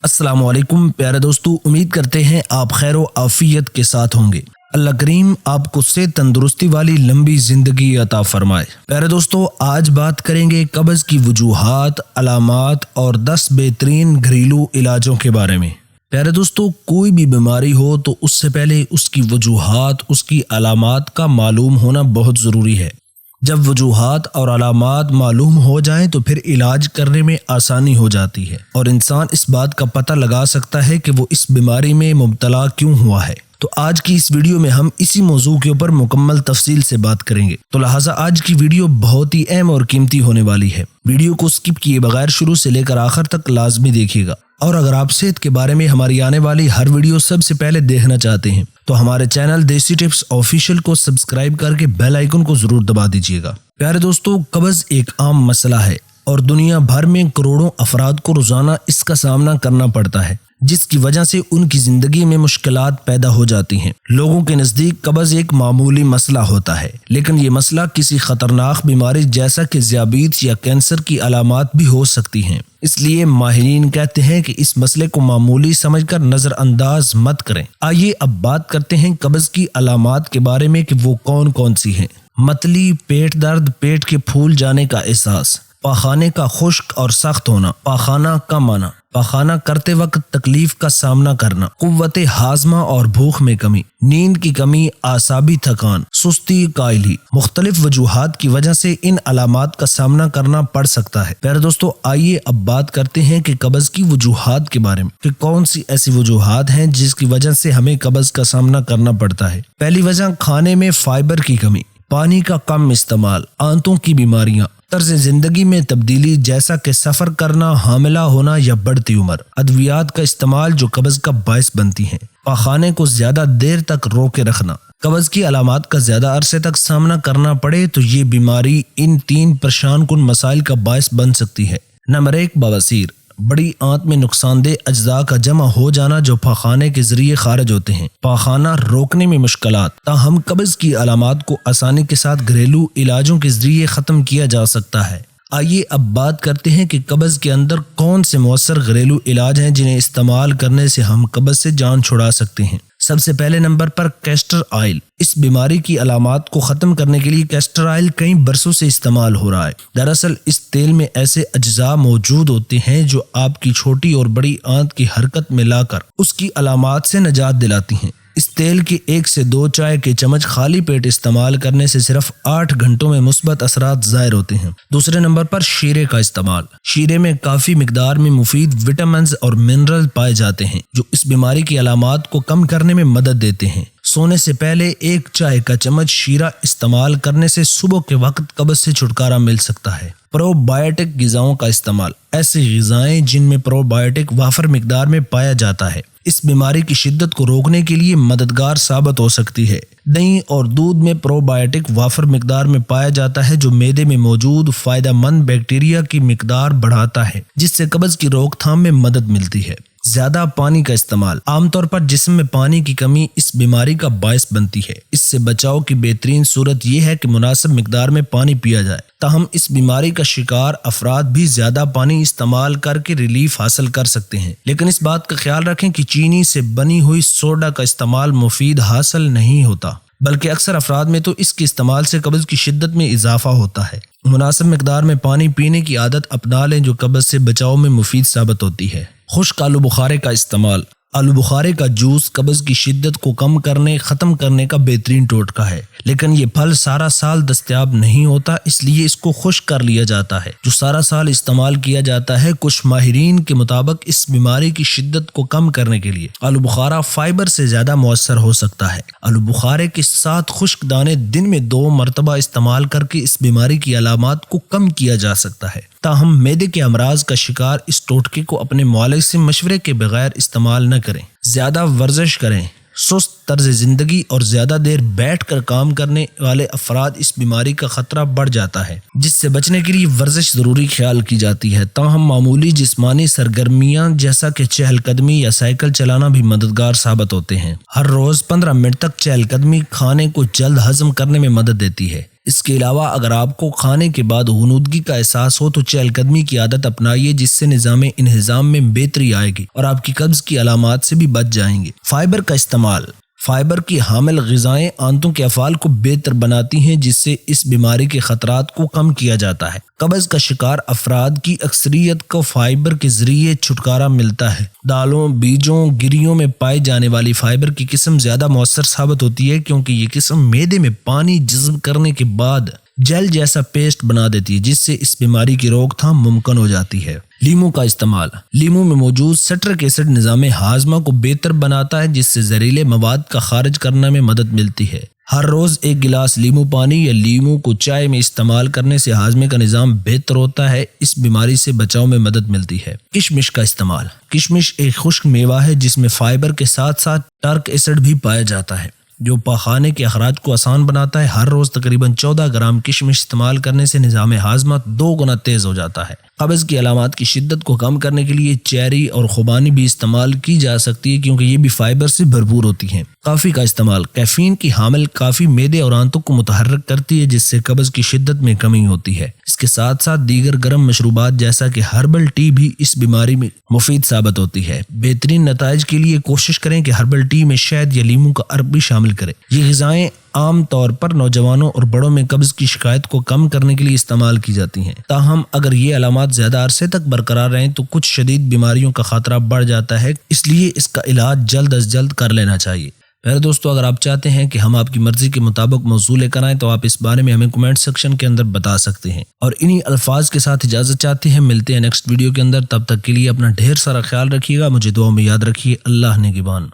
अस्सलाम वालेकुम प्यारे दोस्तों, उम्मीद करते हैं आप खैर व आफियत के साथ होंगे। अल्लाह करीम आपको से तंदुरुस्ती वाली लंबी जिंदगी अता फरमाए। प्यारे दोस्तों, आज बात करेंगे कब्ज़ की वजूहात, अलामात और 10 बेहतरीन घरेलू इलाजों के बारे में। प्यारे दोस्तों, कोई भी बीमारी हो तो उससे पहले उसकी वजूहात, उसकी अलामात का मालूम होना बहुत ज़रूरी है। जब वजूहात और अलामात मालूम हो जाएं तो फिर इलाज करने में आसानी हो जाती है और इंसान इस बात का पता लगा सकता है कि वो इस बीमारी में मुब्तला क्यों हुआ है। तो आज की इस वीडियो में हम इसी मौजू के ऊपर मुकम्मल तफसील से बात करेंगे, तो लिहाजा आज की वीडियो बहुत ही अहम और कीमती होने वाली है। वीडियो को स्किप किए बगैर शुरू से लेकर आखिर तक लाजमी देखिएगा। और अगर आप सेहत के बारे में हमारी आने वाली हर वीडियो सबसे पहले देखना चाहते हैं तो हमारे चैनल देसी टिप्स ऑफिशियल को सब्सक्राइब करके बेल आइकन को जरूर दबा दीजिएगा। प्यारे दोस्तों, कब्ज़ एक आम मसला है और दुनिया भर में करोड़ों अफराद को रोजाना इसका सामना करना पड़ता है, जिसकी वजह से उनकी जिंदगी में मुश्किलात पैदा हो जाती हैं। लोगों के नज़दीक कब्ज़ एक मामूली मसला होता है, लेकिन ये मसला किसी खतरनाक बीमारी जैसा कि ज़ियाबीत या कैंसर की अलामात भी हो सकती हैं। इसलिए माहिरीन कहते हैं कि इस मसले को मामूली समझकर नज़रअंदाज मत करें। आइए अब बात करते हैं कब्ज़ की अलामात के बारे में कि वो कौन कौन सी हैं। मतली, पेट दर्द, पेट के फूल जाने का एहसास, पाखाने का खुश्क और सख्त होना, पाखाना कम आना, पाखाना करते वक्त तकलीफ का सामना करना, कुव्वते हाजमा और भूख में कमी, नींद की कमी, आसाबी थकान, सुस्ती, कायली। मुख्तलिफ वजूहात की वजह से इन अलामात का सामना करना पड़ सकता है। प्यारे दोस्तों, आइए अब बात करते हैं कि कब्ज़ की वजूहात के बारे में कि कौन सी ऐसी वजूहात हैं जिसकी वजह से हमें कब्ज़ का सामना करना पड़ता है। पहली वजह खाने में फाइबर की कमी, पानी का कम इस्तेमाल, आंतों की बीमारियां, तर्ज जिंदगी में तब्दीली जैसा कि सफर करना, हामिला होना या बढ़ती उम्र, अद्वियात का इस्तेमाल जो कब्ज़ का बायस बनती हैं, पाखाने को ज्यादा देर तक रोके रखना। कब्ज़ की अलामात का ज्यादा अरसे तक सामना करना पड़े तो ये बीमारी इन 3 परेशान कुन मसाइल का बायस बन सकती है। नंबर 1, बवासीर, बड़ी आंत में नुकसानदेह अज्जा का जमा हो जाना जो पाखाने के जरिए खारिज होते हैं। पाखाना रोकने में मुश्किलात, ताहम कब्ज़ की अलामात को आसानी के साथ घरेलू इलाजों के जरिए ख़त्म किया जा सकता है। आइए अब बात करते हैं कि कब्ज़ के अंदर कौन से मौसर घरेलू इलाज हैं जिन्हें इस्तेमाल करने से हम कब्ज़ से जान छुड़ा सकते हैं। सबसे पहले नंबर पर कैस्टर ऑयल। इस बीमारी की अलामात को ख़त्म करने के लिए कैस्टर ऑयल कई बरसों से इस्तेमाल हो रहा है। दरअसल इस तेल में ऐसे अज्जा मौजूद होते हैं जो आपकी छोटी और बड़ी आंत की हरकत में लाकर उसकी अलामात से निजात दिलाती हैं। इस तेल के 1 से 2 चाय के चम्मच खाली पेट इस्तेमाल करने से सिर्फ 8 घंटों में मुस्बत असरात ज़ाहिर होते हैं। दूसरे नंबर पर शीरे का इस्तेमाल। शीरे में काफ़ी मिकदार में मुफीद विटामिन और मिनरल पाए जाते हैं जो इस बीमारी की अलामात को कम करने में मदद देते हैं। सोने से पहले 1 चाय का चम्मच शीरा इस्तेमाल करने से सुबह के वक्त कब्ज़ से छुटकारा मिल सकता है। प्रोबायोटिक ग़िज़ाओं का इस्तेमाल। ऐसी ग़िज़ाएं जिनमें प्रोबायोटिक वाफर मिकदार में पाया जाता है इस बीमारी की शिद्दत को रोकने के लिए मददगार साबित हो सकती है। दही और दूध में प्रोबायोटिक वाफर मिकदार में पाया जाता है जो मैदे में मौजूद फायदेमंद बैक्टीरिया की मिकदार बढ़ाता है जिससे कब्ज़ की रोकथाम में मदद मिलती है। ज्यादा पानी का इस्तेमाल। आमतौर पर जिस्म में पानी की कमी इस बीमारी का बायस बनती है। इससे बचाव की बेहतरीन सूरत यह है कि मुनासिब मिकदार में पानी पिया जाए। ताहम इस बीमारी का शिकार अफराद भी ज्यादा पानी इस्तेमाल करके रिलीफ हासिल कर सकते हैं, लेकिन इस बात का ख्याल रखें कि चीनी से बनी हुई सोडा का इस्तेमाल मुफीद हासिल नहीं होता, बल्कि अक्सर अफराद में तो इसके इस्तेमाल से कब्ज़ की शिद्दत में इजाफा होता है। मुनासिब मिकदार में पानी पीने की आदत अपना लें जो कब्ज़ से बचाव में मुफीद साबित होती है। खुश्क आलू बुखारे का इस्तेमाल। आलू बुखारे का जूस कब्ज़ की शिद्दत को कम करने, ख़त्म करने का बेहतरीन टोटका है, लेकिन ये फल सारा साल दस्तयाब नहीं होता, इसलिए इसको खुश्क कर लिया जाता है जो सारा साल इस्तेमाल किया जाता है। कुछ माहिरीन के मुताबिक इस बीमारी की शिद्दत को कम करने के लिए आलू बुखारा फाइबर से ज़्यादा मौसर हो सकता है। आलू बुखारे के साथ खुश्क दाने दिन में 2 मरतबा इस्तेमाल करके इस बीमारी की अलामात को कम किया जा सकता है। ताहम मैदे के अमराज का शिकार इस टोटके को अपने मुआलिज से मशवरे के बगैर इस्तेमाल न करें। ज्यादा वर्जिश करें। सुस्त तर्ज जिंदगी और ज्यादा देर बैठकर काम करने वाले अफराद इस बीमारी का खतरा बढ़ जाता है, जिससे बचने के लिए वर्जिश जरूरी ख्याल की जाती है। ताहम मामूली जिस्मानी सरगर्मियां जैसा कि चहलकदमी या साइकिल चलाना भी मददगार साबित होते हैं। हर रोज 15 मिनट तक चहलकदमी खाने को जल्द हजम करने में मदद देती है। اس کے علاوہ اگر آپ کو کھانے کے بعد غنودگی کا احساس ہو تو چہل قدمی کی عادت اپنائیے، جس سے نظام انہضام میں بہتری آئے گی اور آپ کی قبض کی علامات سے بھی بچ جائیں گے۔ فائبر کا استعمال۔ فائبر کی حامل غذائیں آنتوں کے افعال کو بہتر بناتی ہیں، جس سے اس بیماری کے خطرات کو کم کیا جاتا ہے۔ قبض کا شکار افراد کی اکثریت کو فائبر کے ذریعے چھٹکارا ملتا ہے۔ دالوں، بیجوں، گریوں میں پائی جانے والی فائبر کی قسم زیادہ مؤثر ثابت ہوتی ہے، کیونکہ یہ قسم معدے میں پانی جذب کرنے کے بعد جیل جیسا پیسٹ بنا دیتی ہے، جس سے اس بیماری کی روک تھام ممکن ہو جاتی ہے۔ لیمو کا استعمال۔ لیمو میں موجود سٹرک ایسڈ نظام ہاضمہ کو بہتر بناتا ہے، جس سے زہریلے مواد کا خارج کرنے میں مدد ملتی ہے۔ ہر روز ایک گلاس لیمو پانی یا لیمو کو چائے میں استعمال کرنے سے ہاضمے کا نظام بہتر ہوتا ہے، اس بیماری سے بچاؤ میں مدد ملتی ہے۔ کشمش کا استعمال۔ کشمش ایک خشک میوہ ہے جس میں فائبر کے ساتھ ساتھ ٹرک ایسڈ بھی پایا جاتا ہے، جو پاخانے کے اخراج کو آسان بناتا ہے۔ ہر روز تقریباً 14 گرام کشمش استعمال کرنے سے نظام ہاضمہ 2 گنا تیز ہو جاتا ہے۔ قبض کی علامات کی شدت کو کم کرنے کے لیے چیری اور خوبانی بھی استعمال کی جا سکتی ہے، کیونکہ یہ بھی فائبر سے بھرپور ہوتی ہیں۔ کافی کا استعمال۔ کیفین کی حامل کافی معدے اور آنتوں کو متحرک کرتی ہے، جس سے قبض کی شدت میں کمی ہوتی ہے۔ اس کے ساتھ ساتھ دیگر گرم مشروبات جیسا کہ ہربل ٹی بھی اس بیماری میں مفید ثابت ہوتی ہے۔ بہترین نتائج کے لیے کوشش کریں کہ ہربل ٹی میں شہد یا لیموں کا عرق بھی شامل کریں۔ یہ غذائیں عام طور پر نوجوانوں اور بڑوں میں قبض کی شکایت کو کم کرنے کے لیے استعمال کی جاتی ہیں۔ تاہم اگر یہ علامات زیادہ عرصے تک برقرار رہیں تو کچھ شدید بیماریوں کا خطرہ بڑھ جاتا ہے، اس لیے اس کا علاج جلد از جلد کر لینا چاہیے۔ پہلے دوستو، اگر آپ چاہتے ہیں کہ ہم آپ کی مرضی کے مطابق موضوع لے کر آئیں تو آپ اس بارے میں ہمیں کمنٹ سیکشن کے اندر بتا سکتے ہیں، اور انہی الفاظ کے ساتھ اجازت چاہتے ہیں۔ ملتے ہیں نیکسٹ ویڈیو کے اندر، تب تک کے لیے اپنا ڈھیر سارا خیال رکھیے گا، مجھے دعاؤں میں یاد رکھیے۔ اللہ نگہبان۔